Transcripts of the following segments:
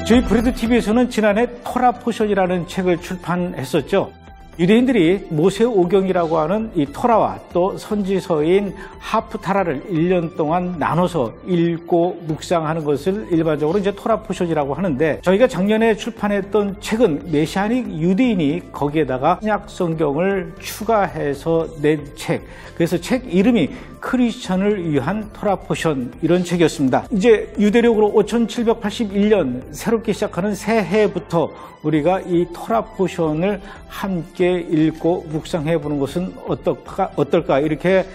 저희 브레드 TV에서는 지난해 토라 포션이라는 책을 출판했었죠. 유대인들이 모세오경이라고 하는 이 토라와 또 선지서인 하프타라를 1년 동안 나눠서 읽고 묵상하는 것을 일반적으로 이제 토라 포션이라고 하는데, 저희가 작년에 출판했던 책은 메시아닉 유대인이 거기에다가 신약 성경을 추가해서 낸 책. 그래서 책 이름이 크리스천을 위한 토라 포션, 이런 책이었습니다. 이제 유대력으로 5781년 새롭게 시작하는 새해부터 우리가 이 토라 포션을 함께 읽고 묵상해 보는 것은 어떨까 이렇게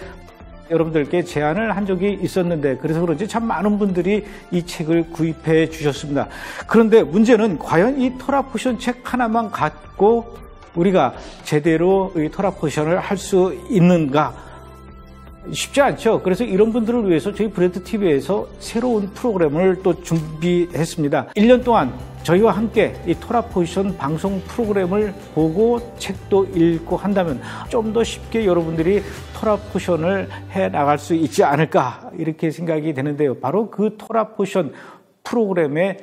여러분들께 제안을 한 적이 있었는데, 그래서 그런지 참 많은 분들이 이 책을 구입해 주셨습니다. 그런데 문제는 과연 이 토라 포션 책 하나만 갖고 우리가 제대로 이 토라 포션을 할 수 있는가? 쉽지 않죠. 그래서 이런 분들을 위해서 저희 브레드 TV에서 새로운 프로그램을 또 준비했습니다. 1년 동안 저희와 함께 이 토라 포션 방송 프로그램을 보고 책도 읽고 한다면 좀 더 쉽게 여러분들이 토라 포션을 해 나갈 수 있지 않을까, 이렇게 생각이 되는데요. 바로 그 토라 포션 프로그램에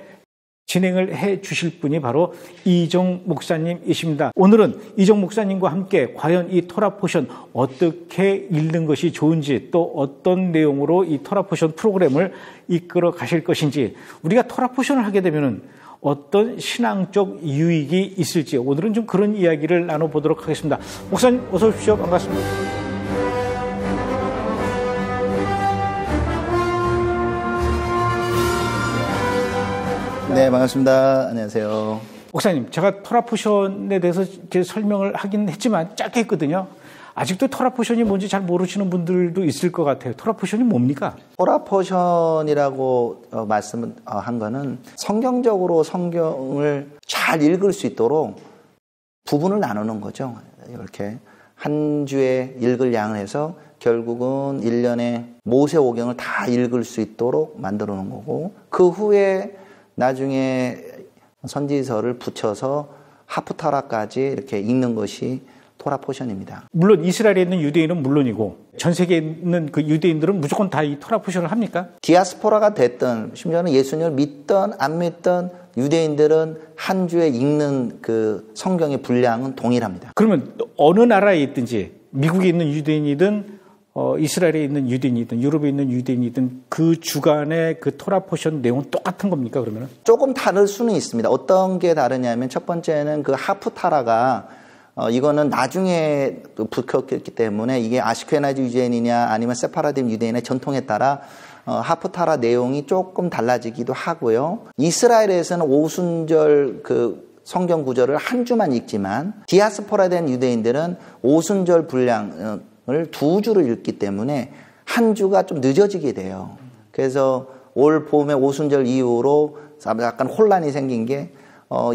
진행을 해 주실 분이 바로 이종 목사님이십니다. 오늘은 이종 목사님과 함께 과연 이 토라 포션 어떻게 읽는 것이 좋은지, 또 어떤 내용으로 이 토라 포션 프로그램을 이끌어 가실 것인지, 우리가 토라 포션을 하게 되면은 어떤 신앙적 유익이 있을지, 오늘은 좀 그런 이야기를 나눠보도록 하겠습니다. 목사님 어서 오십시오. 반갑습니다. 네, 반갑습니다. 안녕하세요. 목사님, 제가 토라 포션에 대해서 이렇게 설명을 하긴 했지만 짧게 했거든요. 아직도 토라 포션이 뭔지 잘 모르시는 분들도 있을 것 같아요. 토라 포션이 뭡니까? 토라 포션이라고 말씀한 거는 성경적으로 성경을 잘 읽을 수 있도록 부분을 나누는 거죠. 이렇게 한 주에 읽을 양을 해서 결국은 1년에 모세오경을 다 읽을 수 있도록 만들어 놓은 거고, 그 후에 나중에 선지서를 붙여서 하프타라까지 이렇게 읽는 것이 토라 포션입니다. 물론 이스라엘에 있는 유대인은 물론이고 전 세계에 있는 그 유대인들은 무조건 다 이 토라 포션을 합니까? 디아스포라가 됐던, 심지어는 예수님을 믿던 안 믿던 유대인들은 한 주에 읽는 그 성경의 분량은 동일합니다. 그러면 어느 나라에 있든지, 미국에 있는 유대인이든 이스라엘에 있는 유대인이든 유럽에 있는 유대인이든 그 주간의 그 토라 포션 내용은 똑같은 겁니까, 그러면은? 조금 다를 수는 있습니다. 어떤 게 다르냐면, 첫 번째는 그 하프타라가 이거는 나중에 붙였기 때문에 이게 아시케나즈 유대인이냐 아니면 세파라dim 유대인의 전통에 따라 하프타라 내용이 조금 달라지기도 하고요. 이스라엘에서는 오순절 그 성경 구절을 한 주만 읽지만, 디아스포라 된 유대인들은 오순절 분량을 2주를 읽기 때문에 한 주가 좀 늦어지게 돼요. 그래서 올 봄에 오순절 이후로 약간 혼란이 생긴 게,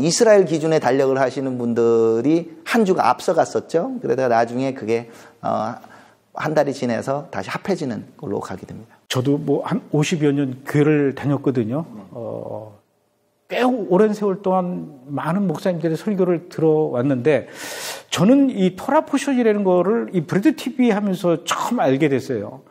이스라엘 기준의 달력을 하시는 분들이 한 주가 앞서갔었죠. 그러다가 나중에 그게 한 달이 지나서 다시 합해지는 걸로 가게 됩니다. 저도 뭐 한 50여 년 교회를 다녔거든요. 꽤 오랜 세월 동안 많은 목사님들의 설교를 들어왔는데, 저는 이 토라 포션이라는 거를 이 브레드 TV 하면서 처음 알게 됐어요.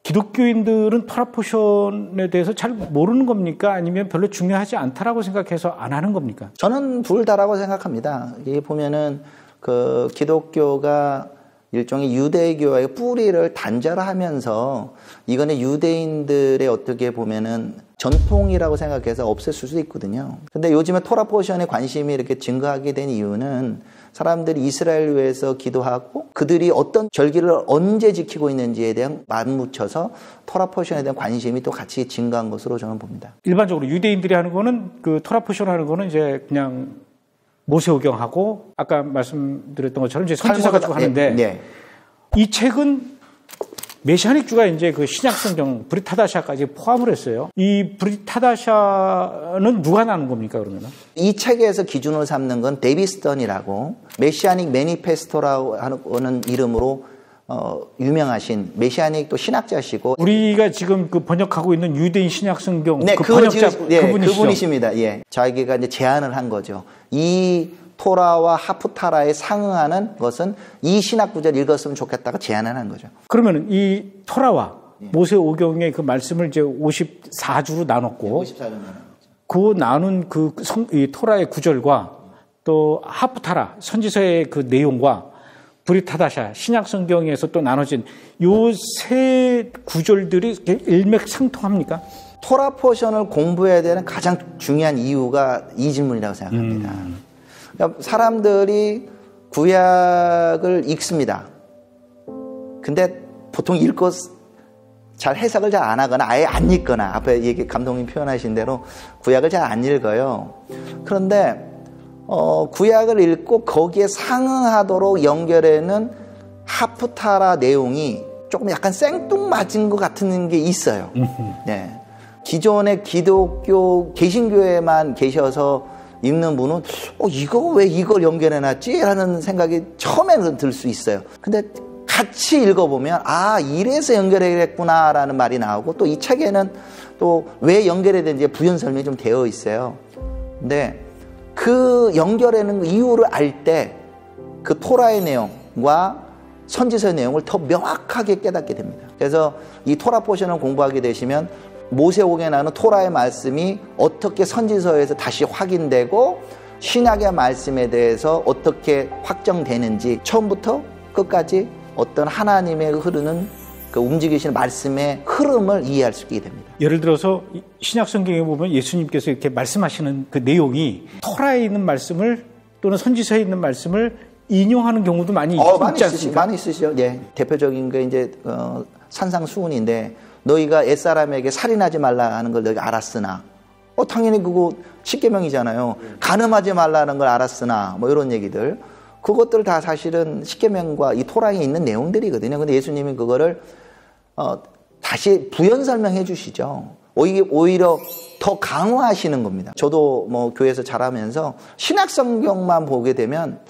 기독교인들은 토라 포션에 대해서 잘 모르는 겁니까? 아니면 별로 중요하지 않다라고 생각해서 안 하는 겁니까? 저는 둘 다라고 생각합니다. 이게 보면은 그 기독교가 일종의 유대교의 뿌리를 단절하면서 이거는 유대인들의 어떻게 보면은 전통이라고 생각해서 없앴을 수도 있거든요. 근데 요즘에 토라 포션에 관심이 이렇게 증가하게 된 이유는 사람들이 이스라엘 위해서 기도하고 그들이 어떤 절기를 언제 지키고 있는지에 대한 맞묻혀서 토라 포션에 대한 관심이 또 같이 증가한 것으로 저는 봅니다. 일반적으로 유대인들이 하는 거는, 그 토라 포션 하는 거는 이제 그냥 모세오경하고 아까 말씀드렸던 것처럼 이제 선지서 가지고 하는데, 네. 이 책은 메시아닉 주가 이제 그 신약 성경 브릿하다샤까지 포함을 했어요. 이 브릿하다샤는 누가 나눈 겁니까, 그러면은? 이 책에서 기준으로 삼는 건 데이비 스턴이라고, 메시아닉 매니페스토라고 하는 이름으로 유명하신 메시아닉 또 신학자시고, 우리가 지금 그 번역하고 있는 유대인 신약 성경 네, 그 번역자 그분이십니다. 예. 자기가 이제 제안을 한 거죠. 이 토라와 하프타라에 상응하는 것은 이 신학 구절을 읽었으면 좋겠다고 제안을 한 거죠. 그러면 이 토라와 모세오경의 그 말씀을 이제 54주로 나눴고, 54주 나눴죠. 그 나눈 이 토라의 구절과 또 하프타라 선지서의 그 내용과 브릿하다샤 신약 성경에서 또 나눠진 요 세 구절들이 일맥상통합니까? 토라 포션을 공부해야 되는 가장 중요한 이유가 이 질문이라고 생각합니다. 그러니까 사람들이 구약을 읽습니다. 근데 보통 읽고 잘 해석을 잘 안 하거나 아예 안 읽거나 앞에 얘기 감독님 표현하신 대로 구약을 잘 안 읽어요. 그런데 구약을 읽고 거기에 상응하도록 연결해는 하프타라 내용이 조금 약간 생뚱맞은 것 같은 게 있어요. 네. 기존의 기독교 개신교에만 계셔서 읽는 분은 이거 왜 이걸 연결해놨지? 라는 생각이 처음에는 들 수 있어요. 근데 같이 읽어보면 이래서 연결해야겠구나 라는 말이 나오고 또 이 책에는 또 왜 연결해야 되는지 부연 설명이 좀 되어 있어요. 근데 그 연결하는 이유를 알 때 그 토라의 내용과 선지서의 내용을 더 명확하게 깨닫게 됩니다. 그래서 이 토라 포션을 공부하게 되시면 모세오경에 나오는 토라의 말씀이 어떻게 선지서에서 다시 확인되고 신약의 말씀에 대해서 어떻게 확정되는지 처음부터 끝까지 어떤 하나님의 흐르는 그 움직이시는 말씀의 흐름을 이해할 수 있게 됩니다. 예를 들어서 신약 성경에 보면 예수님께서 이렇게 말씀하시는 그 내용이 토라에 있는 말씀을 또는 선지서에 있는 말씀을 인용하는 경우도 많이 있지 않습니까? 많이 쓰시죠. 예. 대표적인 게 이제 산상수훈인데 너희가 옛사람에게 살인하지 말라 하는 걸 너희가 알았으나 당연히 그거 십계명이잖아요. 간음하지 말라는 걸 알았으나 뭐 이런 얘기들 그것들 다 사실은 십계명과 이 토라에 있는 내용들이거든요. 근데 예수님이 그거를 다시 부연 설명해 주시죠. 오히려 더 강화하시는 겁니다. 저도 뭐 교회에서 자라면서 신약 성경만 보게 되면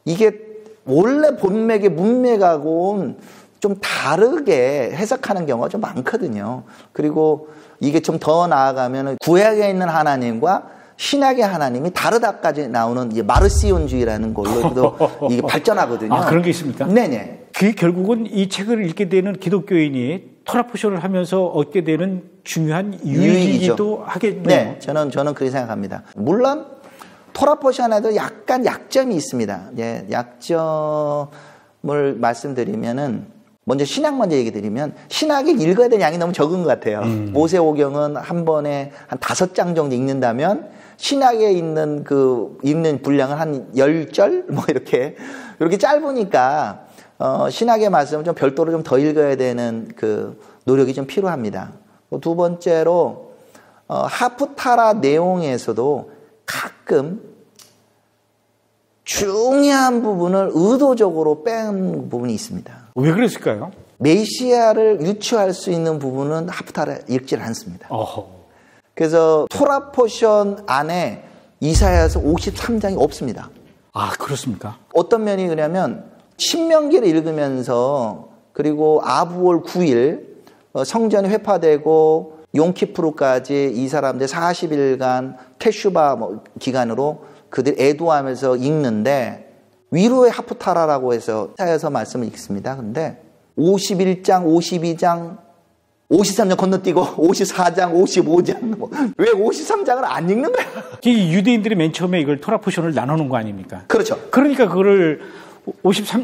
이게 원래 본맥의 문맥하고는 좀 다르게 해석하는 경우가 좀 많거든요. 그리고 이게 좀 더 나아가면 구약에 있는 하나님과 신약의 하나님이 다르다까지 나오는 이제 마르시온주의라는 걸로도 이게 발전하거든요. 그런 게 있습니까? 네네. 그게 결국은 이 책을 읽게 되는 기독교인이 토라 포션을 하면서 얻게 되는 중요한 유익이기도 하겠네요. 네, 저는 그렇게 생각합니다. 물론 토라 포션에도 약간 약점이 있습니다. 예, 약점을 말씀드리면은 먼저 신약 먼저 얘기 드리면 신약이 읽어야 되는 양이 너무 적은 것 같아요. 모세오경은 한 번에 한 5장 정도 읽는다면 신약에 있는 그 읽는 분량은 한 10절 뭐 이렇게 짧으니까 신약의 말씀은 좀 별도로 좀 더 읽어야 되는 그 노력이 좀 필요합니다. 두 번째로 하프타라 내용에서도 가끔 중요한 부분을 의도적으로 뺀 부분이 있습니다. 왜 그랬을까요? 메시아를 유추할 수 있는 부분은 하프타라 읽질 않습니다. 그래서 토라 포션 안에 이사야서 53장이 없습니다. 그렇습니까? 어떤 면이 그러냐면 신명기를 읽으면서 그리고 아부월 9일 성전이 회파되고 용키프루까지 이 사람들 40일간 테슈바 기간으로 그들 애도하면서 읽는데 위로의 하프타라라고 해서 이사야서 말씀을 읽습니다. 근데 51장, 52장, 53장 건너뛰고 54장, 55장 왜 53장을 안 읽는 거야? 이 유대인들이 맨 처음에 이걸 토라 포션을 나누는 거 아닙니까? 그렇죠. 그러니까 그거를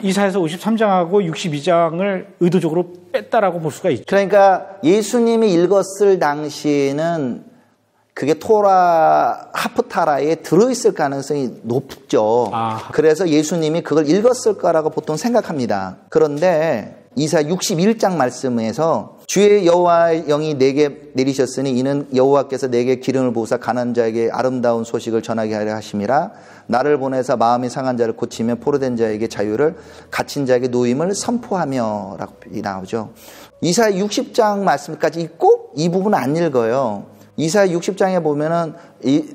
이사야서 53장하고 62장을 의도적으로 뺐다라고 볼 수가 있죠. 그러니까 예수님이 읽었을 당시에는 그게 토라 하프타라에 들어있을 가능성이 높죠. 그래서 예수님이 그걸 읽었을 거라고 보통 생각합니다. 그런데 이사 61장 말씀에서 주의 여호와의 영이 내게 내리셨으니 이는 여호와께서 내게 기름을 부으사 가난한 자에게 아름다운 소식을 전하게 하려 하심이라. 나를 보내서 마음이 상한 자를 고치며 포로된 자에게 자유를 갇힌 자에게 노임을 선포하며 라고 나오죠. 이사 60장 말씀까지 읽고 이 부분은 안 읽어요. 이사야 60장에 보면은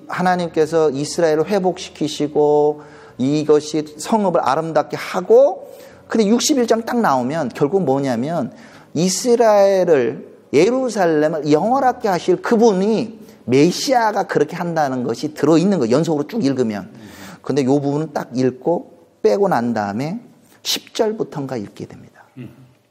하나님께서 이스라엘을 회복시키시고 이것이 성읍을 아름답게 하고 근데 61장 딱 나오면 결국 뭐냐면 이스라엘을 예루살렘을 영원하게 하실 그분이 메시아가 그렇게 한다는 것이 들어있는 거예요. 연속으로 쭉 읽으면. 근데 이 부분은 딱 읽고 빼고 난 다음에 10절부터인가 읽게 됩니다.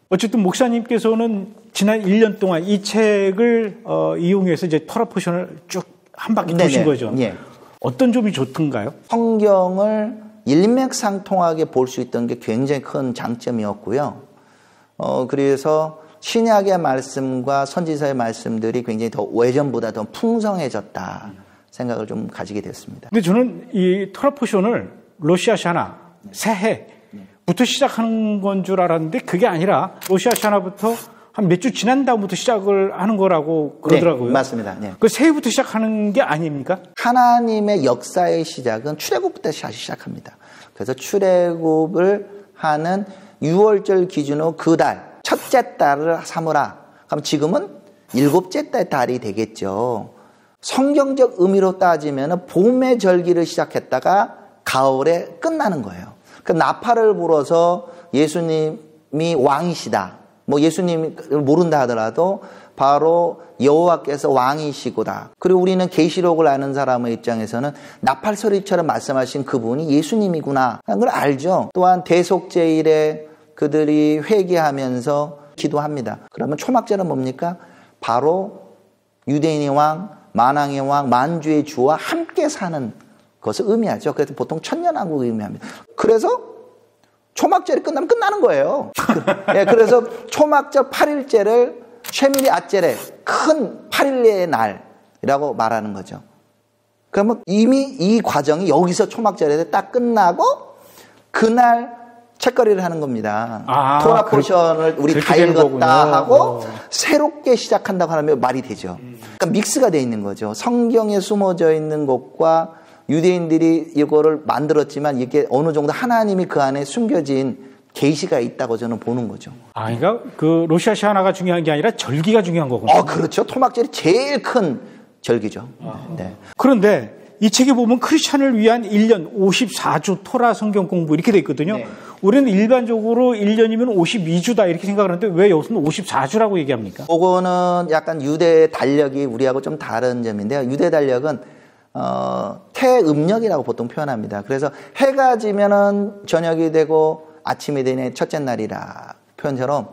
어쨌든 목사님께서는 지난 1년 동안 이 책을 이용해서 이제 토라 포션을 쭉 한 바퀴 도신 거죠. 예. 어떤 점이 좋던가요? 성경을 일맥상통하게 볼 수 있던 게 굉장히 큰 장점이었고요. 그래서 신약의 말씀과 선지서의 말씀들이 굉장히 더 예전보다 더 풍성해졌다 생각을 좀 가지게 됐습니다. 근데 저는 이 토라 포션을 로시아샤나 새해부터 시작하는 건 줄 알았는데 그게 아니라 로시아샤나부터 한 몇 주 지난 다음부터 시작을 하는 거라고 그러더라고요. 네, 맞습니다. 네. 그 새해부터 시작하는 게 아닙니까? 하나님의 역사의 시작은 출애굽부터 시작합니다. 그래서 출애굽을 하는 6월절 기준으로 그 달, 첫째 달을 삼으라. 그럼 지금은 7째 달이 되겠죠. 성경적 의미로 따지면 봄의 절기를 시작했다가 가을에 끝나는 거예요. 그 나팔을 불어서 예수님이 왕이시다. 뭐 예수님을 모른다 하더라도 바로 여호와께서 왕이시구나. 그리고 우리는 계시록을 아는 사람의 입장에서는 나팔 소리처럼 말씀하신 그분이 예수님이구나 하는 걸 알죠. 또한 대속제일에 그들이 회개하면서 기도합니다. 그러면 초막절은 뭡니까? 바로 유대인의 왕, 만왕의 왕, 만주의 주와 함께 사는 것을 의미하죠. 그래서 보통 천년왕국을 의미합니다. 그래서 초막절이 끝나면 끝나는 거예요. 네, 그래서 초막절 8일째를 쉐미리 아제레, 큰 8일의 날이라고 말하는 거죠. 그러면 이미 이 과정이 여기서 초막절에 딱 끝나고 그날 책거리를 하는 겁니다. 토라 포션을 우리 다 읽었다 하고 새롭게 시작한다고 하면 말이 되죠. 그러니까 믹스가 되어 있는 거죠. 성경에 숨어져 있는 것과 유대인들이 이거를 만들었지만 이게 어느 정도 하나님이 그 안에 숨겨진 계시가 있다고 저는 보는 거죠. 그러니까 그 로시아샤나가 중요한 게 아니라 절기가 중요한 거군요. 그렇죠. 토막절이 제일 큰 절기죠. 네. 그런데 이 책에 보면 크리스찬을 위한 1년 54주 토라 성경 공부 이렇게 돼 있거든요. 네. 우리는 일반적으로 1년이면 52주다 이렇게 생각하는데 왜 여기서는 54주라고 얘기합니까? 그거는 약간 유대 달력이 우리하고 좀 다른 점인데요. 유대 달력은 태음력이라고 보통 표현합니다. 그래서 해가 지면은 저녁이 되고 아침이 되는 첫째 날이라 표현처럼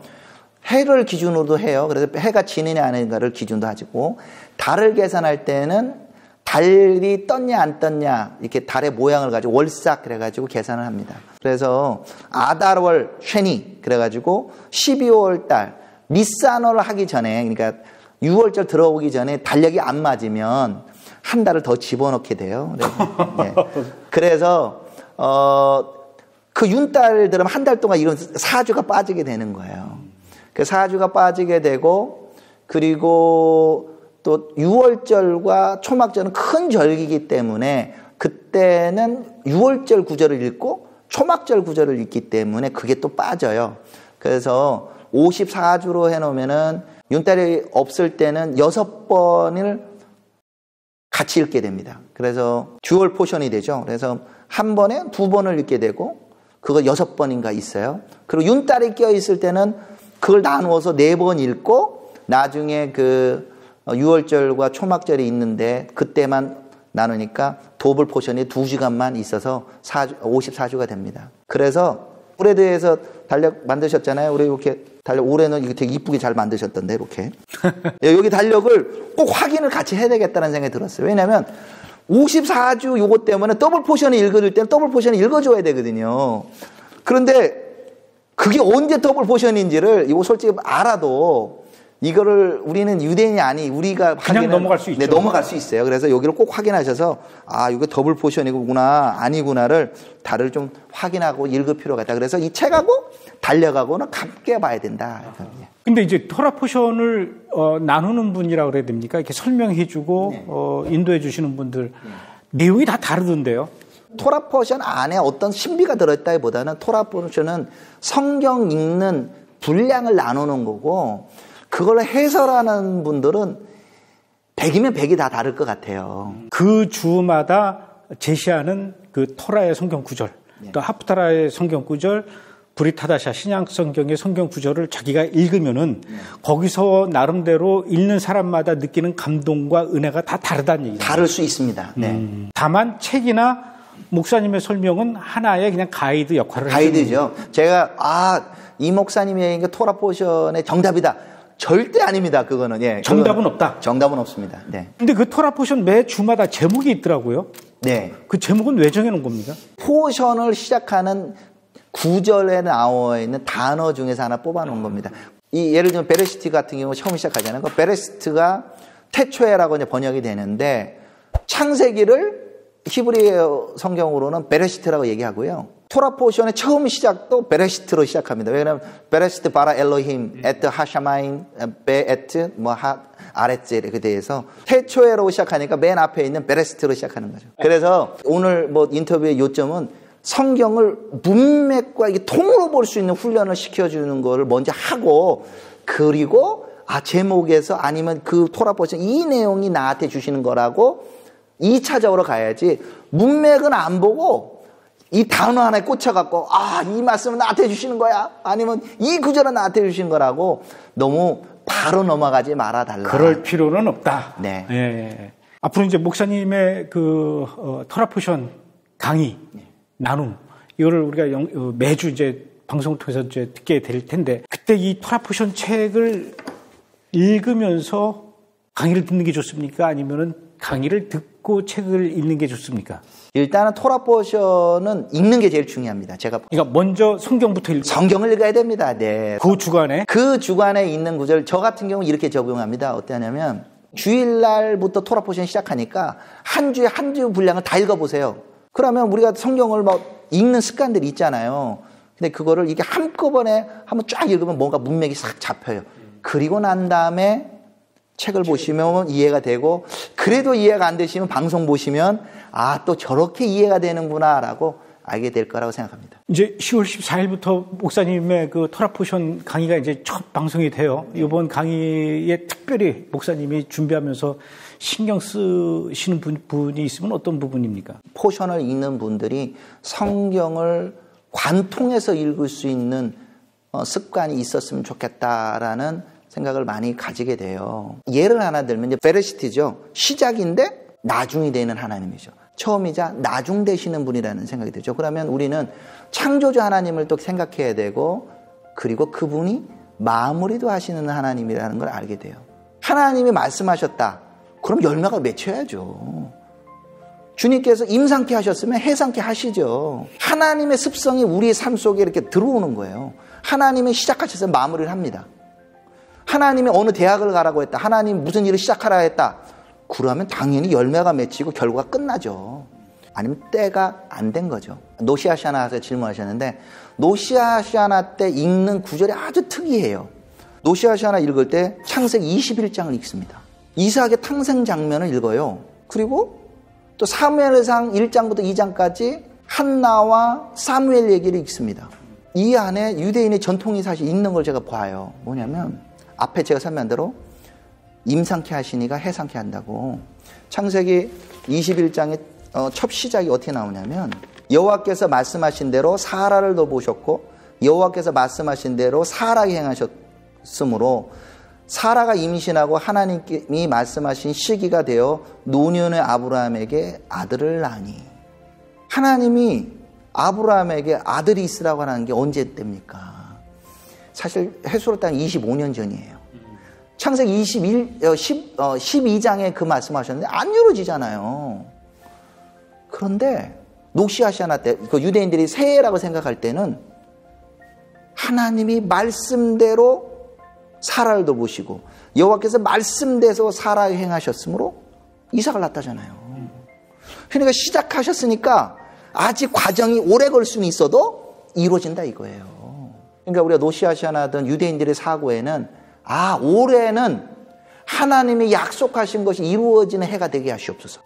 해를 기준으로도 해요. 그래서 해가 지느냐 아닌가를 기준도 하고 달을 계산할 때는 달이 떴냐 안 떴냐 이렇게 달의 모양을 가지고 월삭 그래가지고 계산을 합니다. 그래서 아달월 쉐니 그래가지고 12월 달 니산월을 하기 전에 그러니까 6월절 들어오기 전에 달력이 안 맞으면 한 달을 더 집어넣게 돼요. 네. 그래서 그 윤달 들으면 한 달 동안 이런 4주가 빠지게 되는 거예요. 그 4주가 빠지게 되고 그리고 또 6월절과 초막절은 큰 절기이기 때문에 그때는 6월절 구절을 읽고 초막절 구절을 읽기 때문에 그게 또 빠져요. 그래서 54주로 해놓으면은 윤달이 없을 때는 6번을 같이 읽게 됩니다. 그래서 듀얼 포션이 되죠. 그래서 한 번에 2번을 읽게 되고 그거 6번인가 있어요. 그리고 윤달이 껴있을 때는 그걸 나누어서 4번 읽고 나중에 그 6월절과 초막절이 있는데 그때만 나누니까 도블 포션이 2시간만 있어서 54주가 됩니다. 그래서 브레드에서 달력 만드셨잖아요. 우리 이렇게 달력 올해는 이거 되게 이쁘게 잘 만드셨던데 이렇게 여기 달력을 꼭 확인을 같이 해야 되겠다는 생각이 들었어요. 왜냐하면 54주 요거 때문에 더블 포션을 읽어줄 때는 더블 포션을 읽어줘야 되거든요. 그런데 그게 언제 더블 포션인지를 이거 솔직히 알아도 이거를 우리는 유대인이 아니 우리가 그냥 넘어갈 수 있죠. 네, 넘어갈 수 있어요. 그래서 여기를 꼭 확인하셔서 이거 더블 포션이구나 아니구나를 다를 좀 확인하고 읽을 필요가 있다. 그래서 이 책하고 달력하고는 함께 봐야 된다. 근데 이제 토라 포션을 나누는 분이라고 그래야 됩니까? 이렇게 설명해주고 네. 인도해 주시는 분들 내용이 다 다르던데요. 토라 포션 안에 어떤 신비가 들어있다기보다는 토라 포션은 성경 읽는 분량을 나누는 거고 그걸 해설하는 분들은 100이면 100이 다 다를 것 같아요. 그 주마다 제시하는 그 토라의 성경 구절, 또 하프타라의 성경 구절, 브리타다샤 신약 성경의 성경 구절을 자기가 읽으면은 거기서 나름대로 읽는 사람마다 느끼는 감동과 은혜가 다 다르다는 얘기죠. 다를 수 있습니다. 네. 다만 책이나 목사님의 설명은 하나의 그냥 가이드 역할을 가이드죠. 제가 이 목사님이 얘기한 게 토라 포션의 정답이다. 절대 아닙니다. 그거는. 예. 정답은 없다. 정답은 없습니다. 네. 근데 그 토라 포션 매 주마다 제목이 있더라고요. 네. 그 제목은 왜 정해놓은 겁니까? 포션을 시작하는 구절에 나와 있는 단어 중에서 하나 뽑아놓은 겁니다. 예를 들면 베레시트 같은 경우 처음 시작하잖아요. 그 베레시트가 태초에라고 이제 번역이 되는데 창세기를 히브리어 성경으로는 베레시트라고 얘기하고요. 토라 포션의 처음 시작도 베레시트로 시작합니다. 왜냐하면 베레시트 바라 엘로힘 에트 하샤마인 베 에트 아레츠 이렇게 돼서 태초에로 시작하니까 맨 앞에 있는 베레시트로 시작하는 거죠. 그래서 오늘 인터뷰의 요점은 성경을 문맥과 이게 통으로 볼 수 있는 훈련을 시켜주는 거를 먼저 하고 그리고 제목에서 아니면 그 토라 포션 이 내용이 나한테 주시는 거라고 2차적으로 가야지 문맥은 안 보고 이 단어 하나에 꽂혀갖고 이 말씀은 나한테 주시는 거야 아니면 이 구절은 나한테 주시는 거라고 너무 바로 넘어가지 말아달라. 그럴 필요는 없다. 네. 예. 앞으로 이제 목사님의 토라 포션 강의 나눔 이거를 우리가 매주 이제 방송을 통해서 이제 듣게 될 텐데 그때 이 토라 포션 책을 읽으면서 강의를 듣는 게 좋습니까? 아니면은 강의를 듣고 책을 읽는 게 좋습니까? 일단은 토라 포션은 읽는 게 제일 중요합니다. 그러니까 먼저 성경부터 읽고 성경을 읽어야 됩니다. 네. 그 주간에 있는 구절 저 같은 경우 이렇게 적용합니다. 어떠냐면 주일날부터 토라 포션 시작하니까 한 주에 한 주 분량을 다 읽어보세요. 그러면 우리가 성경을 읽는 습관들이 있잖아요. 근데 그거를 이게 한꺼번에 한번 쫙 읽으면 뭔가 문맥이 싹 잡혀요. 그리고 난 다음에 책을 보시면 이해가 되고 그래도 이해가 안 되시면 방송 보시면 또 저렇게 이해가 되는구나라고 알게 될 거라고 생각합니다. 이제 10월 14일부터 목사님의 그 토라 포션 강의가 이제 첫 방송이 돼요. 이번 강의에 특별히 목사님이 준비하면서 신경 쓰시는 부분이 있으면 어떤 부분입니까? 포션을 읽는 분들이 성경을 관통해서 읽을 수 있는 습관이 있었으면 좋겠다라는 생각을 많이 가지게 돼요. 예를 하나 들면 이제 베레시트죠. 시작인데 나중이 되는 하나님이죠. 처음이자 나중 되시는 분이라는 생각이 들죠. 그러면 우리는 창조주 하나님을 또 생각해야 되고 그리고 그분이 마무리도 하시는 하나님이라는 걸 알게 돼요. 하나님이 말씀하셨다. 그럼 열매가 맺혀야죠. 주님께서 임상케 하셨으면 해상케 하시죠. 하나님의 습성이 우리의 삶 속에 이렇게 들어오는 거예요. 하나님이 시작하셔서 마무리를 합니다. 하나님이 어느 대학을 가라고 했다. 하나님 무슨 일을 시작하라 했다. 그러면 당연히 열매가 맺히고 결과가 끝나죠. 아니면 때가 안 된 거죠. 노시아시아나에서 질문하셨는데 노시아시아나 때 읽는 구절이 아주 특이해요. 노시아시아나 읽을 때 창세기 21장을 읽습니다. 이삭의 탄생 장면을 읽어요. 그리고 또 사무엘상 1장부터 2장까지 한나와 사무엘 얘기를 읽습니다. 이 안에 유대인의 전통이 사실 있는 걸 제가 봐요. 뭐냐면 앞에 제가 설명한 대로 임상케 하시니가 해상케 한다고. 창세기 21장의 첫 시작이 어떻게 나오냐면 여호와께서 말씀하신 대로 사라를 돌보셨고 여호와께서 말씀하신 대로 사라에게 행하셨으므로 사라가 임신하고 하나님이 말씀하신 시기가 되어 노년의 아브라함에게 아들을 낳으니. 하나님이 아브라함에게 아들이 있으라고 하는 게 언제 때입니까? 사실 해수로 따면 25년 전이에요. 창세기 12장에 그 말씀하셨는데 안 이루어지잖아요. 그런데 노시아시아나 때 그 유대인들이 새해라고 생각할 때는 하나님이 말씀대로 사라를 돌보시고 여호와께서 말씀대로 사라에 행하셨으므로 이삭을 낳았다잖아요. 그러니까 시작하셨으니까 아직 과정이 오래 걸 수는 있어도 이루어진다 이거예요. 그러니까 우리가 노시아시아나든 유대인들의 사고에는 올해는 하나님이 약속하신 것이 이루어지는 해가 되게 하시옵소서.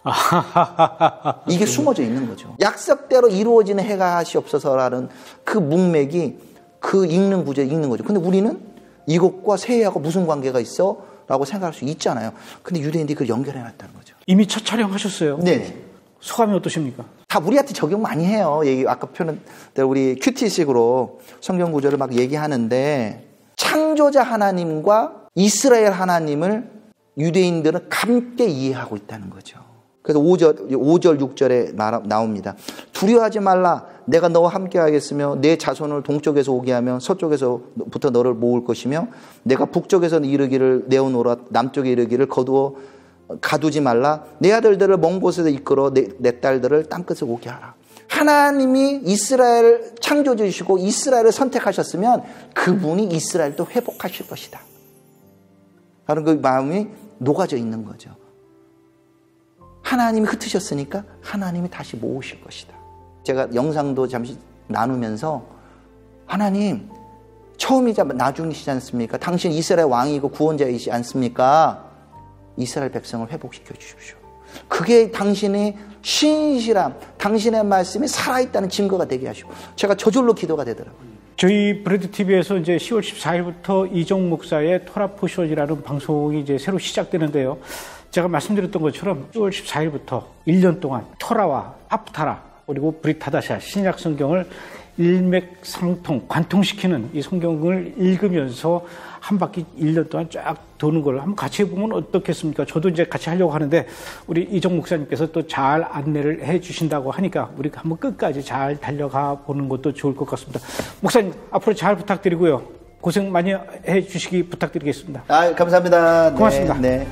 이게 숨어져 있는 거죠. 약속대로 이루어지는 해가 하시옵소서라는 그 문맥이 그 읽는 구절에 읽는 거죠. 근데 우리는 이것과 새해하고 무슨 관계가 있어? 라고 생각할 수 있잖아요. 근데 유대인들이 그걸 연결해놨다는 거죠. 이미 첫 촬영하셨어요? 네. 소감이 어떠십니까? 다 우리한테 적용 많이 해요. 아까 표현 우리 큐티식으로 성경 구절을 막 얘기하는데 창조자 하나님과 이스라엘 하나님을 유대인들은 함께 이해하고 있다는 거죠. 그래서 5절, 6절에 나옵니다. 두려워하지 말라. 내가 너와 함께 하겠으며 내 자손을 동쪽에서 오게 하며 서쪽에서부터 너를 모을 것이며 내가 북쪽에서 이르기를 내어놓으라. 남쪽에 이르기를 가두지 말라. 내 아들들을 먼 곳에서 이끌어 내 딸들을 땅끝에 오게 하라. 하나님이 이스라엘을 창조주시고 이스라엘을 선택하셨으면 그분이 이스라엘도 회복하실 것이다. 바로 그 마음이 녹아져 있는 거죠. 하나님이 흩으셨으니까 하나님이 다시 모으실 것이다. 제가 영상도 잠시 나누면서 하나님 처음이자 나중이시지 않습니까? 당신 이스라엘 왕이고 구원자이시지 않습니까? 이스라엘 백성을 회복시켜 주십시오. 그게 당신의 신실함, 당신의 말씀이 살아있다는 증거가 되게 하시고 제가 저절로 기도가 되더라고요. 저희 브레드 TV에서 이제 10월 14일부터 이종 목사의 토라 포션이라는 방송이 이제 새로 시작되는데요. 제가 말씀드렸던 것처럼 10월 14일부터 1년 동안 토라와 하프타라 그리고 브릿하다샤 신약 성경을 일맥상통 관통시키는 이 성경을 읽으면서 한 바퀴 1년 동안 쫙 도는 걸 한번 같이 해보면 어떻겠습니까? 저도 이제 같이 하려고 하는데 우리 이종 목사님께서 또 잘 안내를 해 주신다고 하니까 우리가 한번 끝까지 잘 달려가 보는 것도 좋을 것 같습니다. 목사님 앞으로 잘 부탁드리고요. 고생 많이 해 주시기 부탁드리겠습니다. 감사합니다. 고맙습니다. 네.